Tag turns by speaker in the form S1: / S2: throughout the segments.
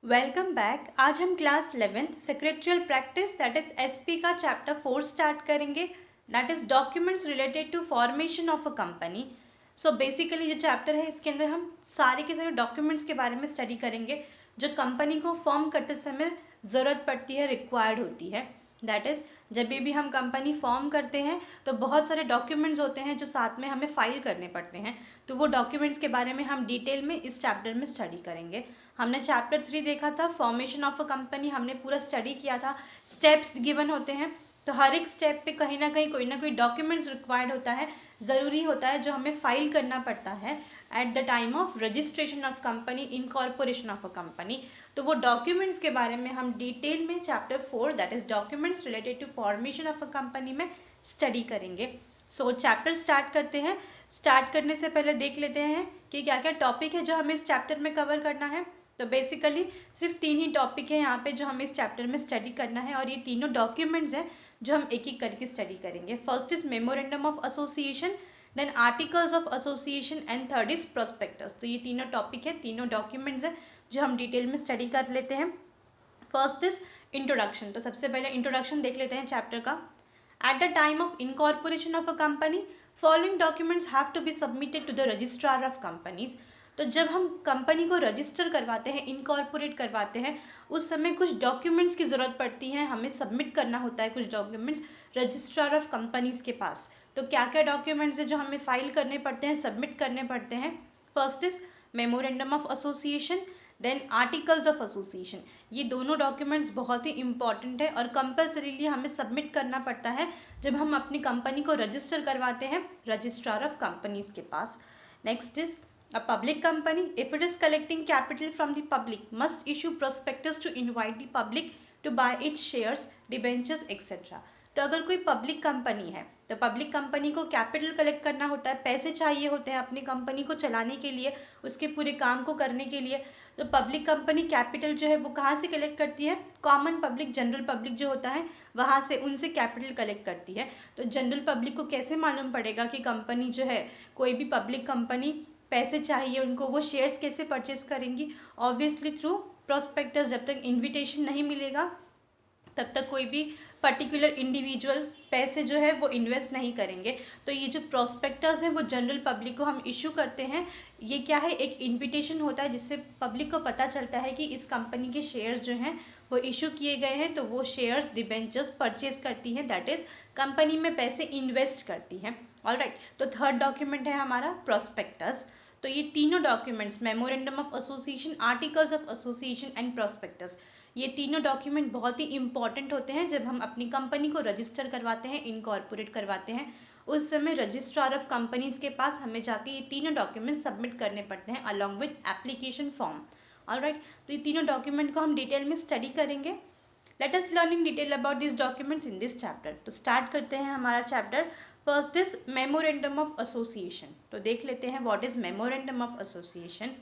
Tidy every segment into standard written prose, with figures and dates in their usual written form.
S1: Welcome back. आज हम class 11th secretarial practice that is SP का चैप्टर 4 स्टार्ट करेंगे, that is documents related to formation of a company. So basically जो chapter है इसके अंदर हम सारे के सारे डॉक्यूमेंट्स के बारे में स्टडी करेंगे जो कंपनी को फॉर्म करते समय ज़रूरत पड़ती है, रिक्वायर्ड होती है। दैट इज़ जब भी हम कंपनी फॉर्म करते हैं तो बहुत सारे डॉक्यूमेंट्स होते हैं जो साथ में हमें फाइल करने पड़ते हैं। तो वो डॉक्यूमेंट्स के बारे में हम डिटेल में इस चैप्टर में स्टडी करेंगे। हमने चैप्टर 3 देखा था फॉर्मेशन ऑफ अ कंपनी, हमने पूरा स्टडी किया था। स्टेप्स गिवन होते हैं तो हर एक स्टेप पे कहीं ना कोई डॉक्यूमेंट्स रिक्वायर्ड होता है, ज़रूरी होता है, जो हमें फाइल करना पड़ता है at the time of registration of company, incorporation of a company. तो वो डॉक्यूमेंट्स के बारे में हम डिटेल में chapter 4 that is documents related to formation of a company में स्टडी करेंगे। सो चैप्टर स्टार्ट करते हैं। स्टार्ट करने से पहले देख लेते हैं कि क्या क्या टॉपिक है जो हमें इस चैप्टर में कवर करना है। तो बेसिकली सिर्फ 3 ही टॉपिक है यहाँ पे जो हमें इस चैप्टर में स्टडी करना है, और ये तीनों डॉक्यूमेंट्स हैं जो हम एक एक करके स्टडी करेंगे। First is memorandum of association, then articles of association and third is prospectus. तो ये तीनों टॉपिक है, तीनों डॉक्यूमेंट्स हैं जो हम डिटेल में स्टडी कर लेते हैं। First is introduction. तो सबसे पहले इंट्रोडक्शन देख लेते हैं चैप्टर का। At the time of incorporation of a company following documents have to be submitted to the registrar of companies. तो जब हम कंपनी को रजिस्टर करवाते हैं, इनकॉर्पोरेट करवाते हैं, उस समय कुछ डॉक्यूमेंट्स की ज़रूरत पड़ती है, हमें सबमिट करना होता है कुछ डॉक्यूमेंट्स रजिस्ट्रार ऑफ कंपनीज के पास। तो क्या क्या डॉक्यूमेंट्स हैं जो हमें फाइल करने पड़ते हैं, सबमिट करने पड़ते हैं। First is memorandum of association, then articles of association. ये दोनों डॉक्यूमेंट्स बहुत ही इंपॉर्टेंट है और कंपल्सरीली हमें सबमिट करना पड़ता है जब हम अपनी कंपनी को रजिस्टर करवाते हैं रजिस्ट्रार ऑफ कंपनीज के पास। Next is a public company, if it is collecting capital from the public, must issue prospectus to invite the public to buy its shares, debentures etc. तो अगर कोई public company है तो public company को capital collect करना होता है, पैसे चाहिए होते हैं अपनी कंपनी को चलाने के लिए, उसके पूरे काम को करने के लिए। तो पब्लिक कंपनी कैपिटल जो है वो कहाँ से कलेक्ट करती है? कॉमन पब्लिक, जनरल पब्लिक जो होता है वहाँ से, उनसे कैपिटल कलेक्ट करती है। तो जनरल पब्लिक को कैसे मालूम पड़ेगा कि कंपनी जो है, कोई भी पब्लिक कंपनी पैसे चाहिए उनको, वो शेयर्स कैसे परचेस करेंगी? Obviously through prospectus. जब तक इनविटेशन नहीं मिलेगा तब तक कोई भी पर्टिकुलर इंडिविजुअल पैसे जो है वो इन्वेस्ट नहीं करेंगे। तो ये जो प्रोस्पेक्टस है वो जनरल पब्लिक को हम इशू करते हैं। ये क्या है? एक इनविटेशन होता है जिससे पब्लिक को पता चलता है कि इस कंपनी के शेयर्स जो हैं वो इशू किए गए हैं, तो वो शेयर्स, डिबेंचर्स परचेज करती हैं, दैट इज़ कंपनी में पैसे इन्वेस्ट करती हैं। ऑलराइट, तो थर्ड डॉक्यूमेंट है हमारा प्रोस्पेक्टस। तो ये तीनों documents, memorandum of association, articles of association and prospectus, ये तीनों डॉक्यूमेंट बहुत ही इंपॉर्टेंट होते हैं जब हम अपनी कंपनी को रजिस्टर करवाते हैं, इनकॉर्पोरेट करवाते हैं। उस समय रजिस्ट्रार ऑफ कंपनीज के पास हमें जाके ये तीनों डॉक्यूमेंट सबमिट करने पड़ते हैं along with application form. Alright, तो ये तीनों डॉक्यूमेंट को हम डिटेल में स्टडी करेंगे। Let us learn in detail about this documents in this chapter. तो स्टार्ट करते हैं हमारा chapter. First is memorandum of association. तो देख लेते हैं what is memorandum of association.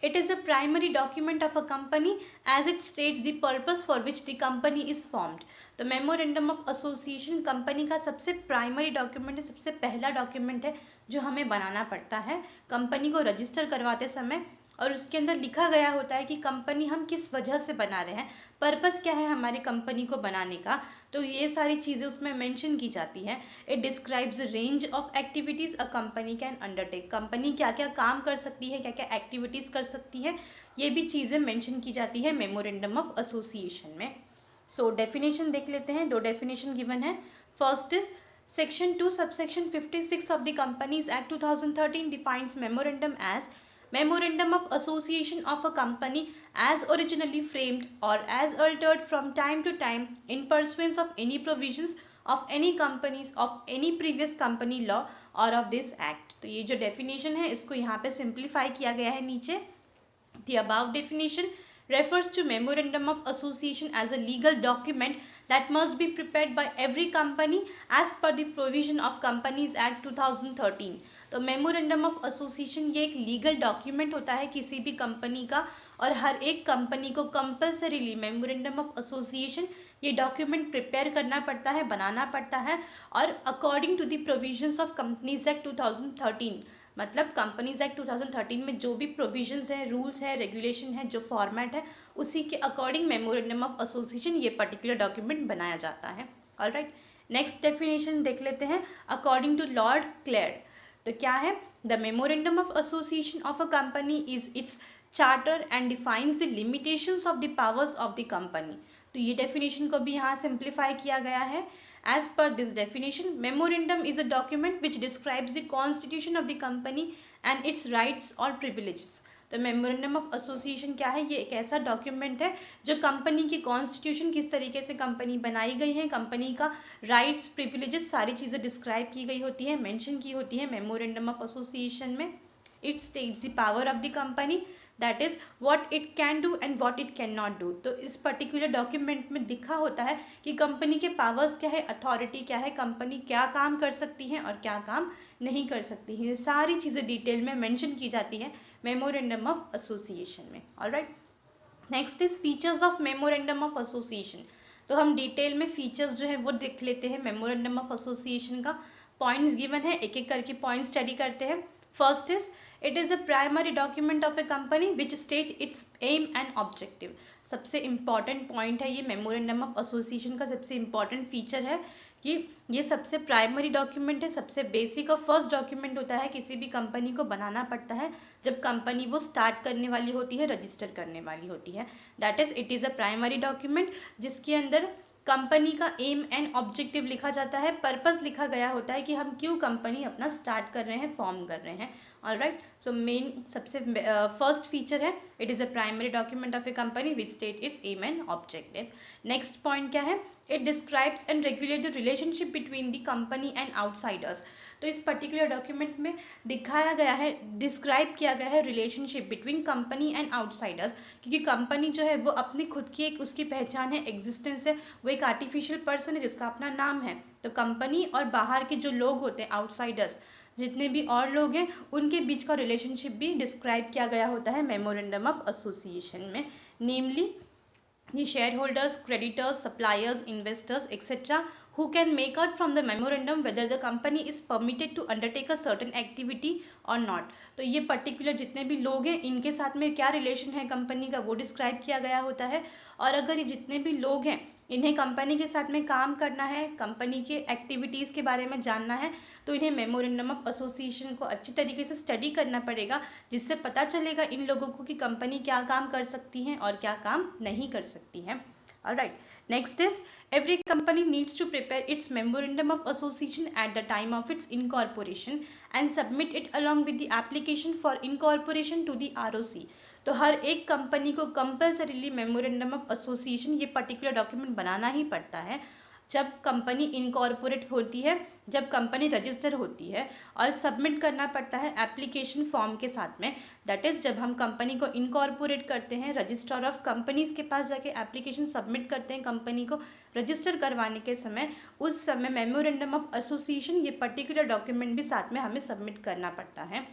S1: It is a primary document of a company as it states the purpose for which the company is formed. तो memorandum of association company का सबसे primary document है, सबसे पहला डॉक्यूमेंट है जो हमें बनाना पड़ता है कंपनी को रजिस्टर करवाते समय। और उसके अंदर लिखा गया होता है कि कंपनी हम किस वजह से बना रहे हैं, पर्पस क्या है हमारी कंपनी को बनाने का। तो ये सारी चीज़ें उसमें मेंशन की जाती है। It describes range of activities a company can undertake. Company क्या क्या काम कर सकती है, क्या क्या एक्टिविटीज़ कर सकती है, ये भी चीज़ें मेंशन की जाती है मेमोरेंडम ऑफ एसोसिएशन में। सो डेफिनेशन देख लेते हैं, दो डेफिनेशन गिवन है। First is section 2 subsection 56 of the companies act 2013 defines memorandum as memorandum of association of a company as originally framed or as altered from time to time in pursuance of any provisions of any companies of any previous company law or of this act। तो ये जो definition है इसको यहाँ पे simplify किया गया है नीचे। The above definition refers to memorandum of association as a legal document that must be prepared by every company as per the provision of Companies Act 2013। तो मेमोरेंडम ऑफ एसोसिएशन ये एक लीगल डॉक्यूमेंट होता है किसी भी company का, और हर एक कंपनी को कंपल्सरीली मेमोरेंडम ऑफ एसोसिएशन ये डॉक्यूमेंट प्रिपेयर करना पड़ता है, बनाना पड़ता है। और according to the provisions of companies act 2013, मतलब कंपनीज एक्ट 2013 में जो भी प्रोविजंस है, रूल्स है, रेगुलेशन है, जो फॉर्मेट है, उसी के अकॉर्डिंग मेमोरेंडम ऑफ एसोसिएशन ये पर्टिकुलर डॉक्यूमेंट बनाया जाता है। ऑलराइट, नेक्स्ट डेफिनेशन देख लेते हैं अकॉर्डिंग टू लॉर्ड क्लेयर। तो क्या है? The memorandum of association of a company is it's charter and defines the limitations of the powers of the company. तो ये डेफिनेशन को भी यहाँ सिंप्लीफाई किया गया है। As per this definition, memorandum is a document which describes the constitution of the company and its rights or privileges. तो memorandum of association क्या है? ये एक ऐसा डॉक्यूमेंट है जो कंपनी की कॉन्स्टिट्यूशन, किस तरीके से कंपनी बनाई गई है, कंपनी का राइट्स, प्रिविलेजेस, सारी चीज़ें डिस्क्राइब की गई होती है, मेंशन की होती है मेमोरेंडम ऑफ एसोसिएशन में। It states the power of the company, that is what it can do and what it can not do. तो इस पर्टिकुलर डॉक्यूमेंट में लिखा होता है कि कंपनी के पावर्स क्या है, अथॉरिटी क्या है, कंपनी क्या काम कर सकती है और क्या काम नहीं कर सकती है, ये सारी चीज़ें डिटेल में मेंशन की जाती है मेमोरेंडम ऑफ एसोसिएशन में। Alright, next is features of memorandum of association. तो हम डिटेल में फीचर्स जो है वो देख लेते हैं मेमोरेंडम ऑफ एसोसिएशन का। पॉइंट्स गिवन है, एक एक करके पॉइंट स्टडी करते हैं। First is it is a primary document of a company which state its aim and objective. सबसे इम्पॉर्टेंट पॉइंट है ये, मेमोरेंडम ऑफ एसोसिएशन का सबसे इम्पॉर्टेंट फीचर है कि ये सबसे प्राइमरी डॉक्यूमेंट है, सबसे बेसिक और फर्स्ट डॉक्यूमेंट होता है, किसी भी कंपनी को बनाना पड़ता है जब कंपनी वो स्टार्ट करने वाली होती है, रजिस्टर करने वाली होती है। That is it is a primary document जिसके अंदर कंपनी का एम एंड ऑब्जेक्टिव लिखा जाता है, पर्पस लिखा गया होता है कि हम क्यों कंपनी अपना स्टार्ट कर रहे हैं, फॉर्म कर रहे हैं। ऑलराइट, सो मेन सबसे फर्स्ट फीचर है it is a primary document of a company which state is aim and objective. Next point क्या है? It describes and regulate the relationship between the company and outsiders. तो इस particular document में दिखाया गया है, describe किया गया है relationship between company and outsiders, क्योंकि कंपनी जो है वो अपनी खुद की एक उसकी पहचान है, एग्जिस्टेंस है, वो एक आर्टिफिशियल पर्सन है जिसका अपना नाम है। तो कंपनी और बाहर के जो लोग होते हैं, आउटसाइडर्स, जितने भी और लोग हैं, उनके बीच का रिलेशनशिप भी डिस्क्राइब किया गया होता है मेमोरेंडम ऑफ एसोसिएशन में। नेमली the shareholders, creditors, suppliers, investors, etc. who can make out from the memorandum whether the company is permitted to undertake a certain activity or not. तो ये पर्टिकुलर जितने भी लोग हैं इनके साथ में क्या रिलेशन है कंपनी का वो डिस्क्राइब किया गया होता है। और अगर ये जितने भी लोग हैं इन्हें कंपनी के साथ में काम करना है, कंपनी के एक्टिविटीज़ के बारे में जानना है, तो इन्हें मेमोरेंडम ऑफ एसोसिएशन को अच्छी तरीके से स्टडी करना पड़ेगा, जिससे पता चलेगा इन लोगों को कि कंपनी क्या काम कर सकती है और क्या काम नहीं कर सकती है। Alright, next is every company needs to prepare its memorandum of association at the time of its incorporation and submit it along with the application for incorporation to the ROC. तो हर एक कंपनी को compulsorily memorandum of association ये particular document बनाना ही पड़ता है जब company incorporate होती है, जब कंपनी रजिस्टर होती है, और सबमिट करना पड़ता है एप्लीकेशन फॉर्म के साथ में। दैट इज़ जब हम कंपनी को इनकॉर्पोरेट करते हैं, रजिस्ट्रार ऑफ कंपनीज़ के पास जाके एप्लीकेशन सबमिट करते हैं कंपनी को रजिस्टर करवाने के समय, उस समय मेमोरेंडम ऑफ एसोसिएशन ये पर्टिकुलर डॉक्यूमेंट भी साथ में हमें सबमिट करना पड़ता है।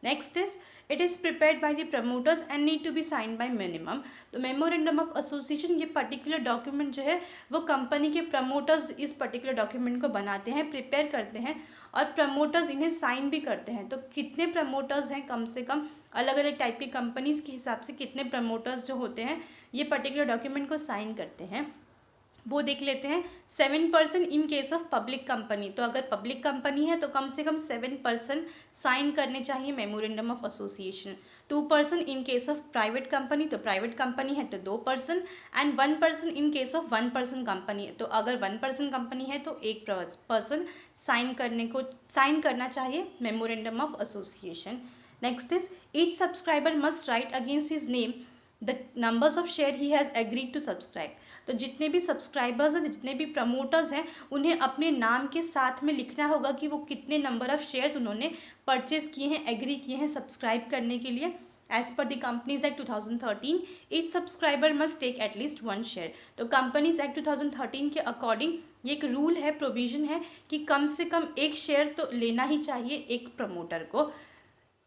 S1: Next is it is prepared by the promoters and need to be sign by minimum. तो मेमोरेंडम ऑफ एसोसिएशन ये पर्टिकुलर डॉक्यूमेंट जो है वो कंपनी के प्रमोटर्स इस पर्टिकुलर डॉक्यूमेंट को बनाते हैं, प्रिपेयर करते हैं, और प्रमोटर्स इन्हें साइन भी करते हैं। तो कितने प्रमोटर्स हैं, कम से कम अलग अलग टाइप की कंपनीज़ के हिसाब से कितने प्रमोटर्स जो होते हैं ये पर्टिकुलर डॉक्यूमेंट को साइन करते हैं, वो देख लेते हैं। 7% in case of public company, तो अगर पब्लिक कंपनी है तो कम से कम 7% साइन करने चाहिए memorandum of association. 2% in case of private company, तो प्राइवेट कंपनी है तो 2%, and 1% in case of 1% company है। तो अगर 1% कंपनी है तो 1% साइन करना चाहिए memorandum of association. Next is each subscriber must write against his name the numbers of share he has agreed to subscribe. तो जितने भी सब्सक्राइबर्स हैं, जितने भी प्रमोटर्स हैं, उन्हें अपने नाम के साथ में लिखना होगा कि वो कितने नंबर ऑफ शेयर्स उन्होंने परचेज किए हैं, एग्री किए हैं सब्सक्राइब करने के लिए। As per the companies act 2013 each subscriber must take at least 1 share. तो कंपनीज एक्ट 2013 के अकॉर्डिंग ये एक रूल है, प्रोविजन है कि कम से कम 1 शेयर तो लेना ही चाहिए एक प्रमोटर को।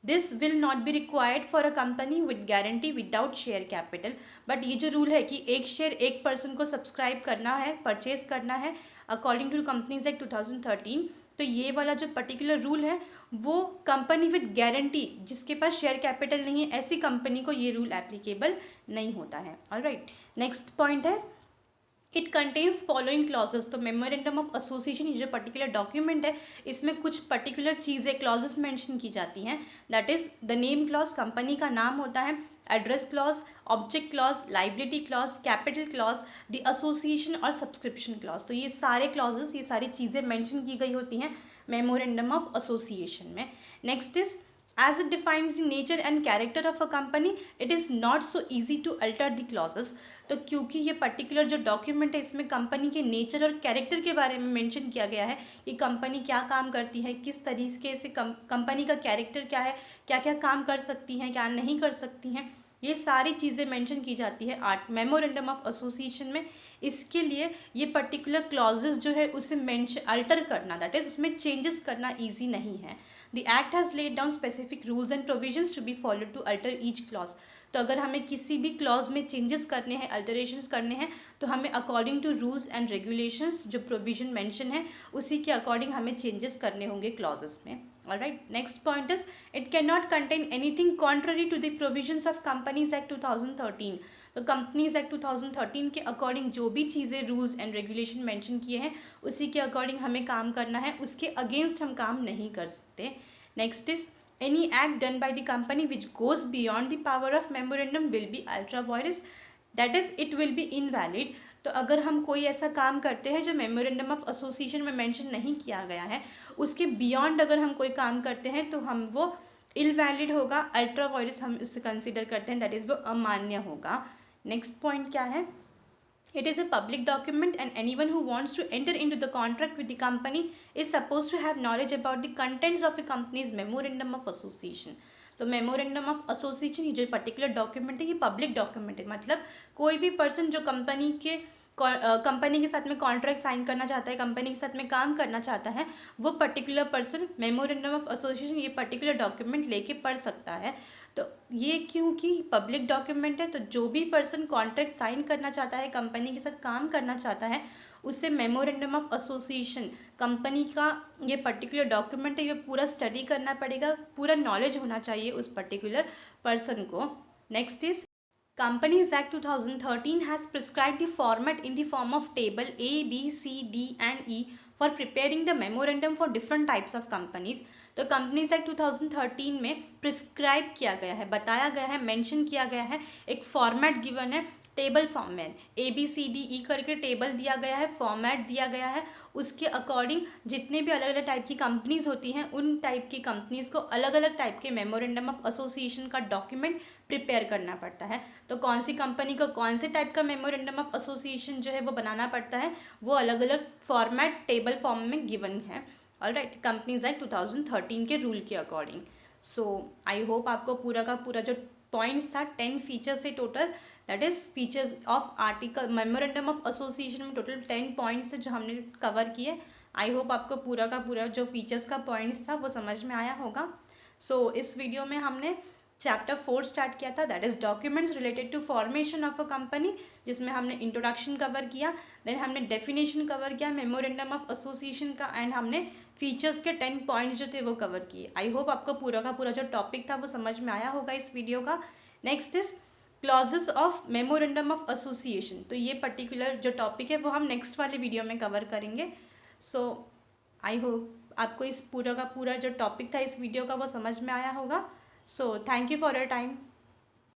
S1: This will not be required for a company with guarantee without share capital. But ये जो रूल है कि 1 शेयर एक पर्सन को सब्सक्राइब करना है, परचेज करना है अकॉर्डिंग टू कंपनीज एक्ट 2013, तो ये वाला जो पर्टिकुलर रूल है वो कंपनी विद गारंटी, जिसके पास शेयर कैपिटल नहीं है, ऐसी कंपनी को ये रूल एप्लीकेबल नहीं होता है। ऑलराइट, नेक्स्ट पॉइंट है इट कंटेन्स फॉलोइंग क्लॉजेस। तो मेमोरेंडम ऑफ एसोसिएशन, ये जो पर्टिकुलर डॉक्यूमेंट है, इसमें कुछ पर्टिकुलर चीज़ें क्लॉजेस मेंशन की जाती हैं। That is the name clause, company का नाम होता है, address clause, object clause, liability clause, capital clause, the association और सब्सक्रिप्शन क्लॉज। तो ये सारे क्लॉजेस, ये सारी चीज़ें मेंशन की गई होती हैं मेमोरेंडम ऑफ एसोसिएशन में। Next is as it defines the nature and character of a company, it is not so easy to alter the clauses। तो क्योंकि ये पर्टिकुलर जो डॉक्यूमेंट है इसमें कंपनी के नेचर और कैरेक्टर के बारे में मेंशन किया गया है कि कंपनी क्या काम करती है, किस तरीके से कंपनी का कैरेक्टर क्या है, क्या क्या काम कर सकती हैं, क्या नहीं कर सकती हैं, ये सारी चीज़ें मेंशन की जाती है मेमोरेंडम ऑफ एसोसिएशन में। इसके लिए ये पर्टिकुलर क्लॉजेस जो है उसे मेंशन अल्टर करना, दैट इज उसमें चेंजेस करना ईजी नहीं है। The Act has laid down specific rules and provisions to be followed to alter each clause। तो अगर हमें किसी भी क्लॉज में चेंजेस करने हैं, अल्टरेशंस करने हैं, तो हमें according to rules and regulations जो प्रोविजन मेंशन है उसी के अकॉर्डिंग हमें चेंजेस करने होंगे क्लॉजेस में। Alright, next point is it can not contain anything contrary to the provisions of companies act 2013। तो कंपनीज एक्ट 2013 के अकॉर्डिंग जो भी चीज़ें रूल्स एंड रेगुलेशन मेंशन किए हैं उसी के अकॉर्डिंग हमें काम करना है, उसके अगेंस्ट हम काम नहीं कर सकते। Next is any act done by the company which goes beyond the power of memorandum will be ultra vires, that is it will be invalid। तो अगर हम कोई ऐसा काम करते हैं जो मेमोरेंडम ऑफ एसोसिएशन में मेंशन नहीं किया गया है, उसके बियॉन्ड अगर हम कोई काम करते हैं तो हम वो इनवैलिड होगा, अल्ट्रा वायरस हम इसे कंसिडर करते हैं, दैट इज़ वो अमान्य होगा। नेक्स्ट पॉइंट क्या है, it is a public document and anyone who wants to enter into the contract with the company is supposed to have knowledge about the contents of a company's memorandum of association। तो memorandum of association ये जो particular document है ये public document है, मतलब कोई भी person जो कंपनी के साथ में कॉन्ट्रैक्ट साइन करना चाहता है, कंपनी के साथ में काम करना चाहता है, वो particular person memorandum of association ये पर्टिकुलर डॉक्यूमेंट लेके पढ़ सकता है। तो ये क्योंकि पब्लिक डॉक्यूमेंट है तो जो भी पर्सन कॉन्ट्रैक्ट साइन करना चाहता है, कंपनी के साथ काम करना चाहता है, उससे मेमोरेंडम ऑफ एसोसिएशन कंपनी का ये पर्टिकुलर डॉक्यूमेंट है ये पूरा स्टडी करना पड़ेगा, पूरा नॉलेज होना चाहिए उस पर्टिकुलर पर्सन को। Next is Companies Act 2013 has prescribed the format in the form of table A, B, C, D and E for preparing the memorandum for different types of companies। तो companies act 2013 में prescribe किया गया है, बताया गया है, mention किया गया है, एक फॉर्मेट गिवन है टेबल फॉर्म में, ABCDE करके टेबल दिया गया है, फॉर्मेट दिया गया है, उसके अकॉर्डिंग जितने भी अलग अलग टाइप की कंपनीज होती हैं उन टाइप की कंपनीज को अलग अलग टाइप के मेमोरेंडम ऑफ एसोसिएशन का डॉक्यूमेंट प्रिपेयर करना पड़ता है। तो कौन सी कंपनी को कौन से टाइप का मेमोरेंडम ऑफ एसोसिएशन जो है वो बनाना पड़ता है, वो अलग अलग फॉर्मेट टेबल फॉर्म में गिवन है। ऑलराइट, कंपनीज एक्ट 2013 के रूल के अकॉर्डिंग। सो आई होप आपको पूरा का पूरा जो पॉइंट्स था 10 फीचर्स थे total, that is features of article memorandum of association में टोटल 10 पॉइंट्स है जो हमने कवर किए। आई होप आपको पूरा का पूरा जो फीचर्स का पॉइंट्स था वो समझ में आया होगा। सो इस वीडियो में हमने चैप्टर 4 स्टार्ट किया था, that is documents related to formation of a company, जिसमें हमने इंट्रोडक्शन कवर किया, देन हमने डेफिनेशन कवर किया मेमोरेंडम ऑफ एसोसिएशन का, एंड हमने फीचर्स के 10 पॉइंट्स जो थे वो कवर किए। आई होप आपको पूरा का पूरा जो टॉपिक था वो समझ में आया होगा इस वीडियो का। Next is clauses of memorandum of association. तो ये पर्टिकुलर जो टॉपिक है वो हम नेक्स्ट वाले वीडियो में कवर करेंगे। सो आई होप आपको इस पूरा का पूरा जो टॉपिक था इस वीडियो का वो समझ में आया होगा। So thank you for your time.